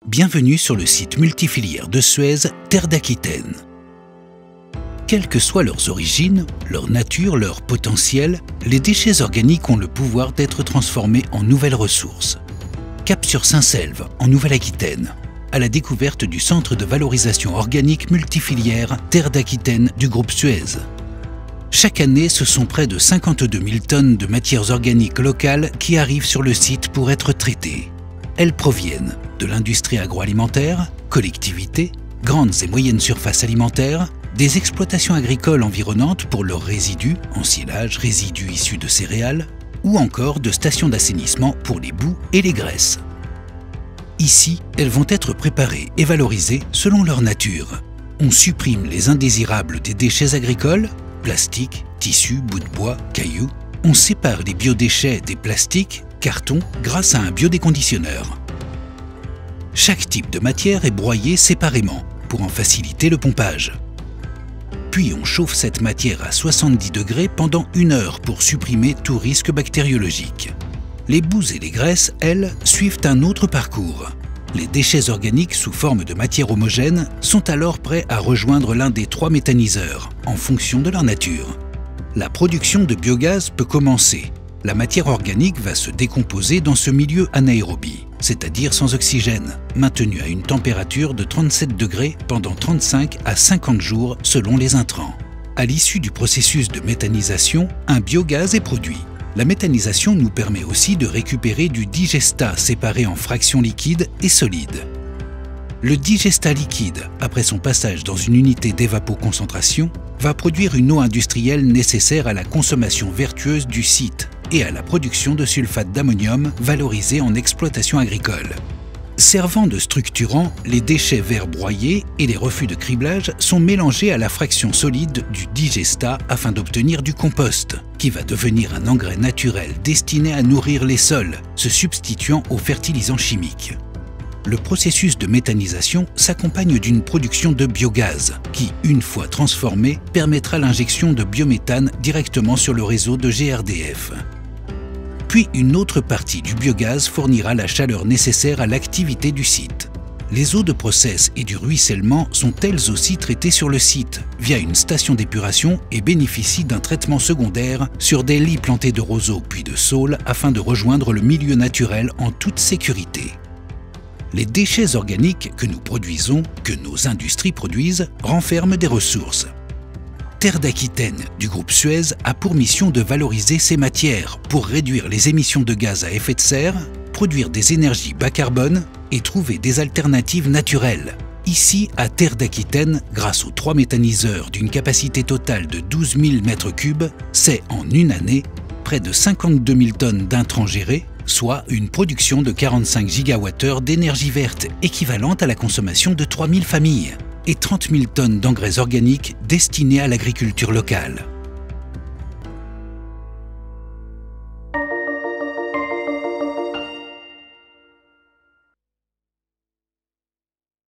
Bienvenue sur le site multifilière de Suez, Terre d'Aquitaine. Quelles que soient leurs origines, leur nature, leur potentiel, les déchets organiques ont le pouvoir d'être transformés en nouvelles ressources. Cap sur Saint-Selve, en Nouvelle-Aquitaine, à la découverte du centre de valorisation organique multifilière Terre d'Aquitaine du groupe Suez. Chaque année, ce sont près de 52 000 tonnes de matières organiques locales qui arrivent sur le site pour être traitées. Elles proviennent de l'industrie agroalimentaire, collectivités, grandes et moyennes surfaces alimentaires, des exploitations agricoles environnantes pour leurs résidus, ensilage, résidus issus de céréales, ou encore de stations d'assainissement pour les boues et les graisses. Ici, elles vont être préparées et valorisées selon leur nature. On supprime les indésirables des déchets agricoles, plastique, tissus, bouts de bois, cailloux. On sépare les biodéchets des plastiques, cartons, grâce à un biodéconditionneur. Chaque type de matière est broyé séparément pour en faciliter le pompage. Puis on chauffe cette matière à 70 degrés pendant 1 heure pour supprimer tout risque bactériologique. Les boues et les graisses, elles, suivent un autre parcours. Les déchets organiques sous forme de matière homogène sont alors prêts à rejoindre l'un des 3 méthaniseurs, en fonction de leur nature. La production de biogaz peut commencer. La matière organique va se décomposer dans ce milieu anaérobie, c'est-à-dire sans oxygène, maintenu à une température de 37 degrés pendant 35 à 50 jours selon les intrants. À l'issue du processus de méthanisation, un biogaz est produit. La méthanisation nous permet aussi de récupérer du digestat séparé en fractions liquides et solides. Le digestat liquide, après son passage dans une unité d'évapoconcentration, va produire une eau industrielle nécessaire à la consommation vertueuse du site et à la production de sulfate d'ammonium valorisé en exploitation agricole. Servant de structurant, les déchets verts broyés et les refus de criblage sont mélangés à la fraction solide du digestat afin d'obtenir du compost, qui va devenir un engrais naturel destiné à nourrir les sols, se substituant aux fertilisants chimiques. Le processus de méthanisation s'accompagne d'une production de biogaz qui, une fois transformé, permettra l'injection de biométhane directement sur le réseau de GRDF. Puis une autre partie du biogaz fournira la chaleur nécessaire à l'activité du site. Les eaux de process et du ruissellement sont elles aussi traitées sur le site via une station d'épuration et bénéficient d'un traitement secondaire sur des lits plantés de roseaux puis de saules afin de rejoindre le milieu naturel en toute sécurité. Les déchets organiques que nous produisons, que nos industries produisent, renferment des ressources. Terre d'Aquitaine du groupe Suez a pour mission de valoriser ces matières pour réduire les émissions de gaz à effet de serre, produire des énergies bas carbone et trouver des alternatives naturelles. Ici, à Terre d'Aquitaine, grâce aux 3 méthaniseurs d'une capacité totale de 12 000 m3, c'est en 1 année près de 52 000 tonnes d'intrants gérés, soit une production de 45 gigawattheures d'énergie verte équivalente à la consommation de 3 000 familles, et 30 000 tonnes d'engrais organiques destinés à l'agriculture locale.